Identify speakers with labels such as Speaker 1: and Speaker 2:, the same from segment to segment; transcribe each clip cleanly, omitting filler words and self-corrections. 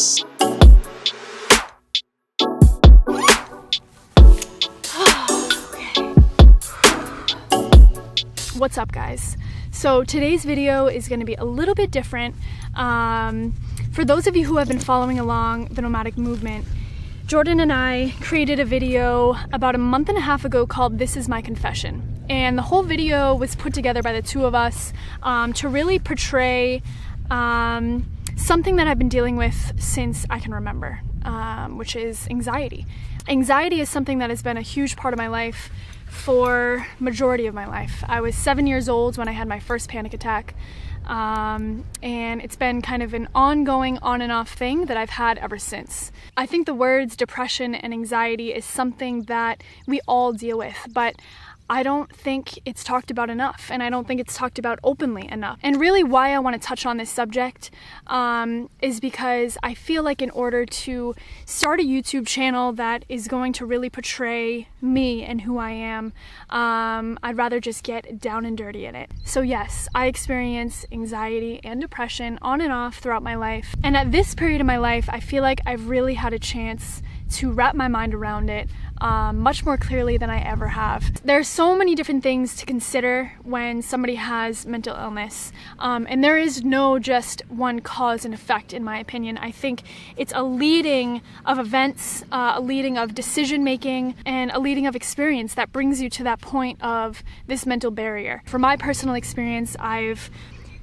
Speaker 1: What's up, guys? So today's video is going to be a little bit different. For those of you who have been following along the Nomadic Movement, Jordan and I created a video about a month and a half ago called This Is My Confession. And the whole video was put together by the two of us to really portray something that I've been dealing with since I can remember, which is anxiety. Anxiety is something that has been a huge part of my life for majority of my life. I was 7 years old when I had my first panic attack, and it's been kind of an ongoing on and off thing that I've had ever since. I think the words depression and anxiety is something that we all deal with, but I don't think it's talked about enough, and I don't think it's talked about openly enough. And really why I want to touch on this subject is because I feel like in order to start a YouTube channel that is going to really portray me and who I am, I'd rather just get down and dirty in it. So yes, I experience anxiety and depression on and off throughout my life. And at this period of my life, I feel like I've really had a chance to wrap my mind around it much more clearly than I ever have. There are so many different things to consider when somebody has mental illness, and there is no just one cause and effect, in my opinion. I think it's a leading of events, a leading of decision making, and a leading of experience that brings you to that point of this mental barrier. For my personal experience, I've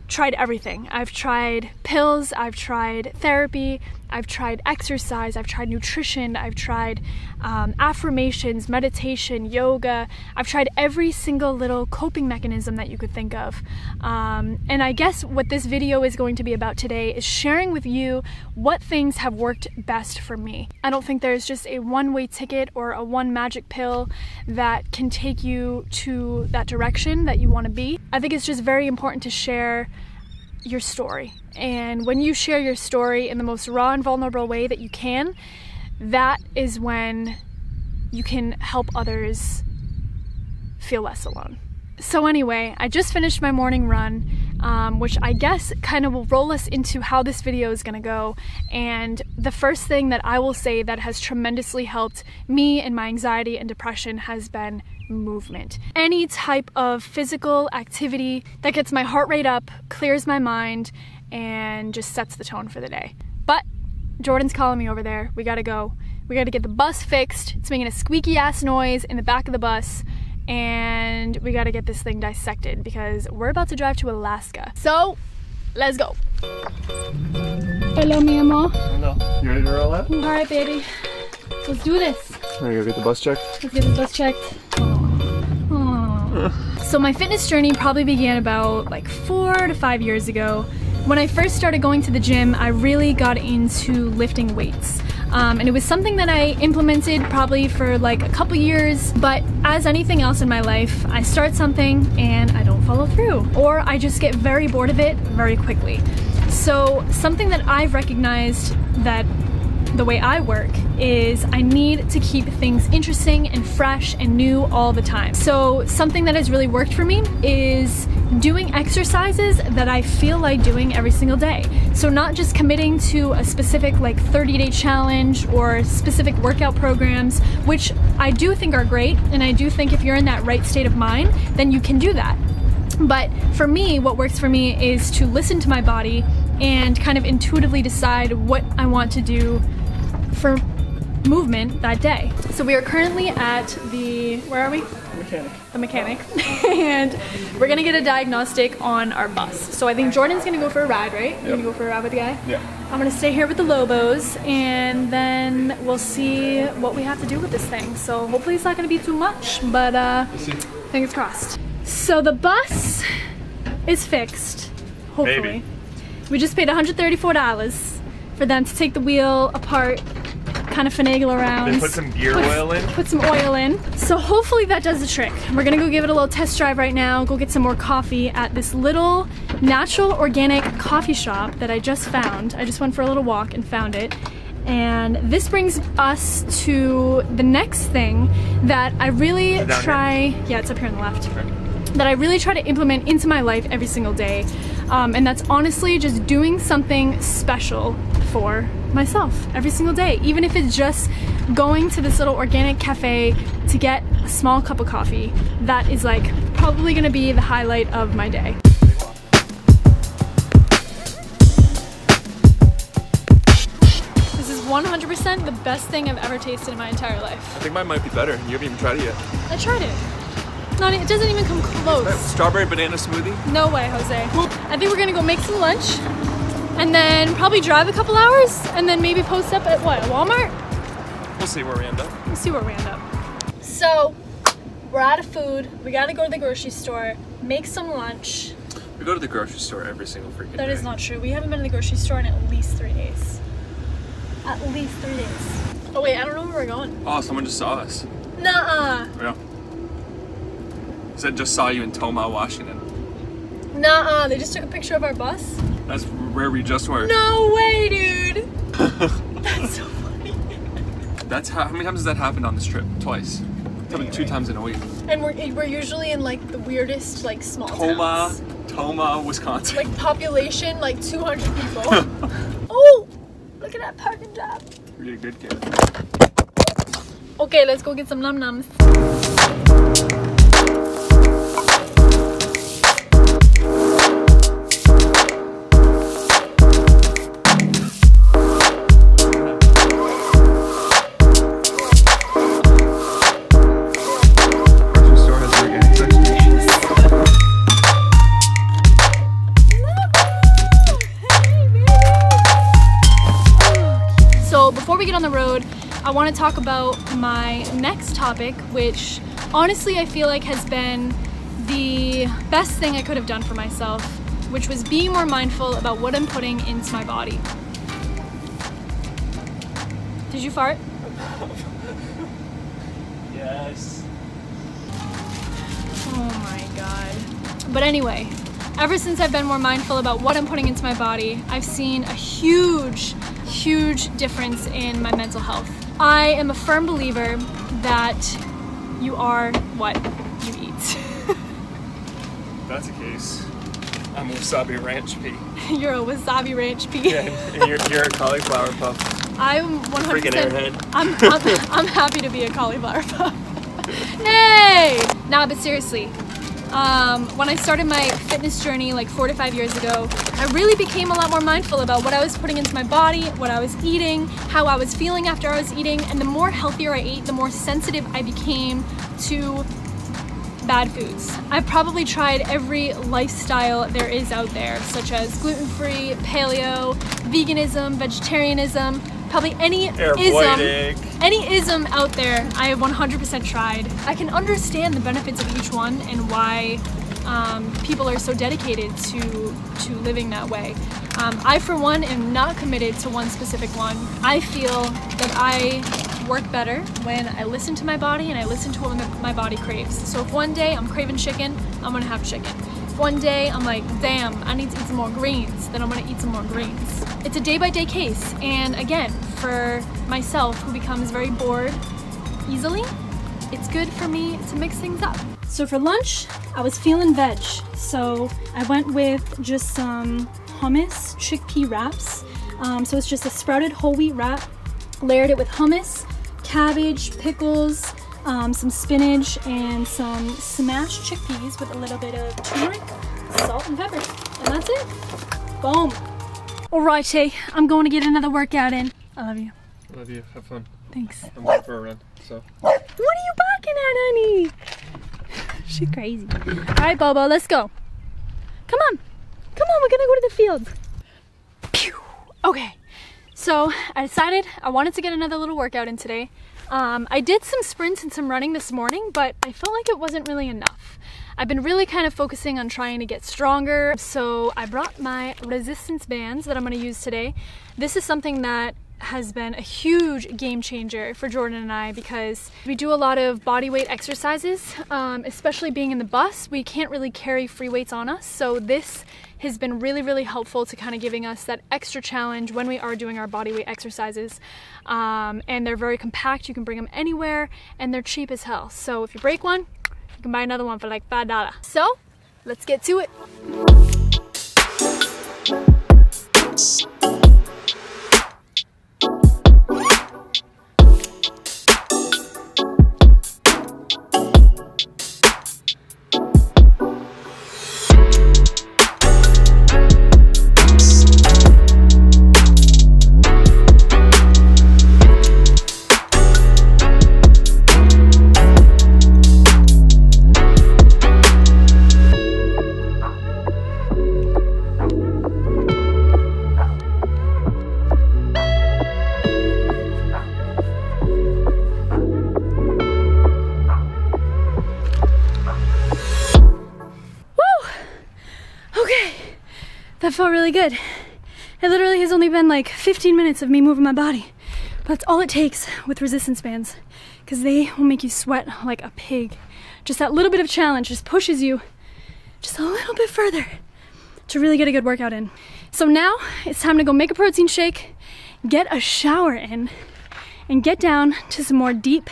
Speaker 1: tried everything. I've tried pills, I've tried therapy, I've tried exercise, I've tried nutrition, I've tried affirmations, meditation, yoga. I've tried every single little coping mechanism that you could think of. And I guess what this video is going to be about today is sharing with you what things have worked best for me. I don't think there's just a one-way ticket or a one magic pill that can take you to that direction that you want to be. I think it's just very important to share your story. And when you share your story in the most raw and vulnerable way that you can, that is when you can help others feel less alone. So anyway, I just finished my morning run, which I guess kind of will roll us into how this video is gonna go. And the first thing that I will say that has tremendously helped me in my anxiety and depression has been movement. Any type of physical activity that gets my heart rate up, clears my mind, and just sets the tone for the day. But Jordan's calling me over there. We gotta go. We gotta get the bus fixed. It's making a squeaky ass noise in the back of the bus, and we gotta get this thing dissected because we're about to drive to Alaska. So let's go. Hello, mi amor.
Speaker 2: Hello. You ready to roll out?
Speaker 1: All right, baby. Let's do this.
Speaker 2: Ready to go get the bus checked?
Speaker 1: Let's get the bus checked. So my fitness journey probably began about like 4 to 5 years ago. When I first started going to the gym, I really got into lifting weights. And it was something that I implemented probably for like a couple years, but as anything else in my life, I start something and I don't follow through, or I just get very bored of it very quickly. So something that I've recognized that the way I work is I need to keep things interesting and fresh and new all the time. So something that has really worked for me is doing exercises that I feel like doing every single day. So not just committing to a specific like 30-day challenge or specific workout programs, which I do think are great, and I do think if you're in that right state of mind, then you can do that. But for me, what works for me is to listen to my body and kind of intuitively decide what I want to do for movement that day. So we are currently at the, where are we?
Speaker 2: Mechanic.
Speaker 1: The mechanic. And we're gonna get a diagnostic on our bus. So I think Jordan's gonna go for a ride, right? You're gonna go for a ride with the guy?
Speaker 2: Yeah.
Speaker 1: I'm gonna stay here with the Lobos, and then we'll see what we have to do with this thing. So hopefully it's not gonna be too much, but fingers crossed. So the bus is fixed, hopefully.
Speaker 2: Maybe.
Speaker 1: We just paid $134 for them to take the wheel apart, kind of finagle around.
Speaker 2: They put some gear oil in?
Speaker 1: Put some oil in. So hopefully that does the trick. We're gonna go give it a little test drive right now, go get some more coffee at this little natural organic coffee shop that I just found. I just went for a little walk and found it. And this brings us to the next thing that I really try, yeah, it's up here on the left, that I really try to implement into my life every single day. And that's honestly just doing something special for myself every single day, even if it's just going to this little organic cafe to get a small cup of coffee. That is like probably gonna be the highlight of my day. This is 100% the best thing I've ever tasted in my entire life.
Speaker 2: I think mine might be better. You haven't even tried it yet.
Speaker 1: I tried it. It doesn't even come close.
Speaker 2: Strawberry banana smoothie?
Speaker 1: No way, Jose. I think we're gonna go make some lunch and then probably drive a couple hours and then maybe post up at what, Walmart?
Speaker 2: We'll see where we end up.
Speaker 1: We'll see where we end up. So, we're out of food. We gotta go to the grocery store, make some lunch.
Speaker 2: We go to the grocery store every single freaking day.
Speaker 1: That is not true. We haven't been to the grocery store in at least 3 days. At least 3 days. Oh wait, I don't know where we're going.
Speaker 2: Oh, someone just saw us.
Speaker 1: Nuh-uh.
Speaker 2: Yeah. Said just saw you in Toma, Washington.
Speaker 1: Nuh-uh. They just took a picture of our bus?
Speaker 2: That's where we just were.
Speaker 1: No way, dude. That's so funny.
Speaker 2: That's how many times has that happened on this trip? Twice. Probably 2 times in a week.
Speaker 1: And we're usually in like the weirdest like small towns.
Speaker 2: Toma, Wisconsin.
Speaker 1: Like population like 200 people. Oh, look at that parking job.
Speaker 2: You're a good kid.
Speaker 1: Okay, let's go get some num-nums. Before we get on the road, I want to talk about my next topic, which honestly I feel like has been the best thing I could have done for myself, which was being more mindful about what I'm putting into my body. Did you fart?
Speaker 2: Yes.
Speaker 1: Oh my god. But anyway, ever since I've been more mindful about what I'm putting into my body, I've seen a huge difference in my mental health. I am a firm believer that you are what you eat.
Speaker 2: That's the case. I'm a wasabi ranch pea.
Speaker 1: You're a wasabi ranch pea.
Speaker 2: Yeah, and you're a cauliflower puff.
Speaker 1: I'm 100%.
Speaker 2: Freaking airhead.
Speaker 1: I'm happy to be a cauliflower puff. Hey! Nah, but seriously. When I started my fitness journey like 4 to 5 years ago, I really became a lot more mindful about what I was putting into my body, what I was eating, how I was feeling after I was eating, and the more healthier I ate, the more sensitive I became to bad foods. I've probably tried every lifestyle there is out there, such as gluten-free, paleo, veganism, vegetarianism, probably any ism out there I have 100% tried. I can understand the benefits of each one and why people are so dedicated to living that way. I, for one, am not committed to one specific one. I feel that I work better when I listen to my body and I listen to what my body craves. So if one day I'm craving chicken, I'm gonna have chicken. If one day I'm like, damn, I need to eat some more greens, then I'm gonna eat some more greens. It's a day-by-day case, and again, for myself who becomes very bored easily, it's good for me to mix things up. So for lunch, I was feeling veg, so I went with just some hummus chickpea wraps. So it's just a sprouted whole wheat wrap, layered it with hummus, cabbage, pickles, some spinach, and some smashed chickpeas with a little bit of turmeric, salt, and pepper. And that's it. Boom. Alrighty, I'm going to get another workout in. I love you.
Speaker 2: I love you. Have fun.
Speaker 1: Thanks.
Speaker 2: I'm going for a run, so.
Speaker 1: What are you barking at, honey? She's crazy. Alright, Bobo, let's go. Come on. Come on, we're gonna go to the field. Pew. Okay, so I decided I wanted to get another little workout in today. I did some sprints and some running this morning, but I felt like it wasn't really enough. I've been really kind of focusing on trying to get stronger, so I brought my resistance bands that I'm going to use today. This is something that has been a huge game changer for Jordan and I because we do a lot of body weight exercises, especially being in the bus. We can't really carry free weights on us, so this has been really helpful to kind of giving us that extra challenge when we are doing our body weight exercises. And they're very compact, you can bring them anywhere, and they're cheap as hell. So if you break one, you can buy another one for like $5. So let's get to it. Okay, that felt really good. It literally has only been like 15 minutes of me moving my body. But that's all it takes with resistance bands, because they will make you sweat like a pig. Just that little bit of challenge just pushes you just a little bit further to really get a good workout in. So now it's time to go make a protein shake, get a shower in, and get down to some more deep,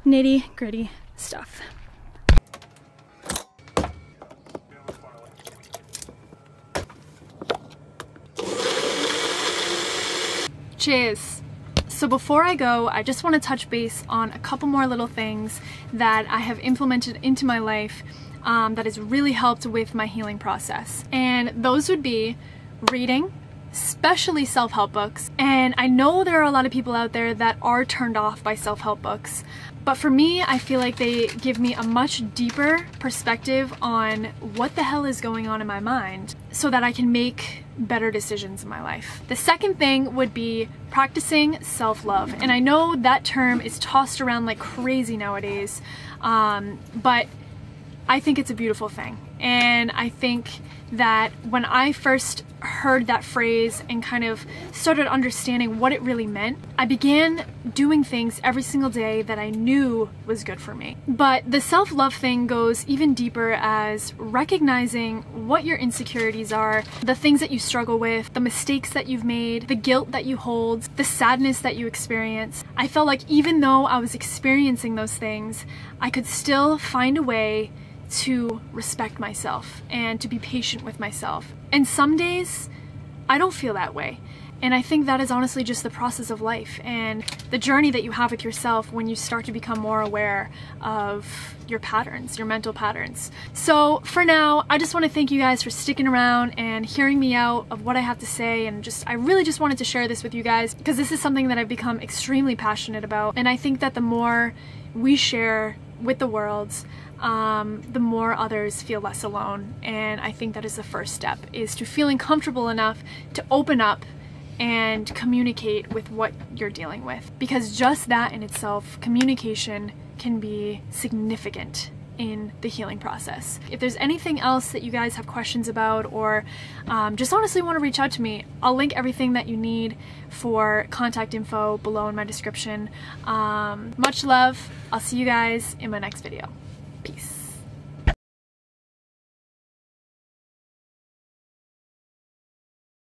Speaker 1: nitty-gritty stuff. Cheers. So before I go, I just want to touch base on a couple more little things that I have implemented into my life that has really helped with my healing process. And those would be reading, especially self-help books. And I know there are a lot of people out there that are turned off by self-help books, but for me, I feel like they give me a much deeper perspective on what the hell is going on in my mind so that I can make better decisions in my life. The second thing would be practicing self-love. And I know that term is tossed around like crazy nowadays, but I think it's a beautiful thing. And I think that when I first heard that phrase and kind of started understanding what it really meant, I began doing things every single day that I knew was good for me. But the self-love thing goes even deeper as recognizing what your insecurities are, the things that you struggle with, the mistakes that you've made, the guilt that you hold, the sadness that you experience. I felt like even though I was experiencing those things, I could still find a way to respect myself and to be patient with myself. And some days I don't feel that way. And I think that is honestly just the process of life and the journey that you have with yourself when you start to become more aware of your patterns, your mental patterns. So for now, I just want to thank you guys for sticking around and hearing me out of what I have to say, and I really just wanted to share this with you guys because this is something that I've become extremely passionate about. And I think that the more we share with the world, the more others feel less alone. And I think that is the first step, is to feeling comfortable enough to open up and communicate with what you're dealing with. Because just that in itself, communication, can be significant in the healing process. If there's anything else that you guys have questions about, or just honestly want to reach out to me, I'll link everything that you need for contact info below in my description. Much love. I'll see you guys in my next video. Peace.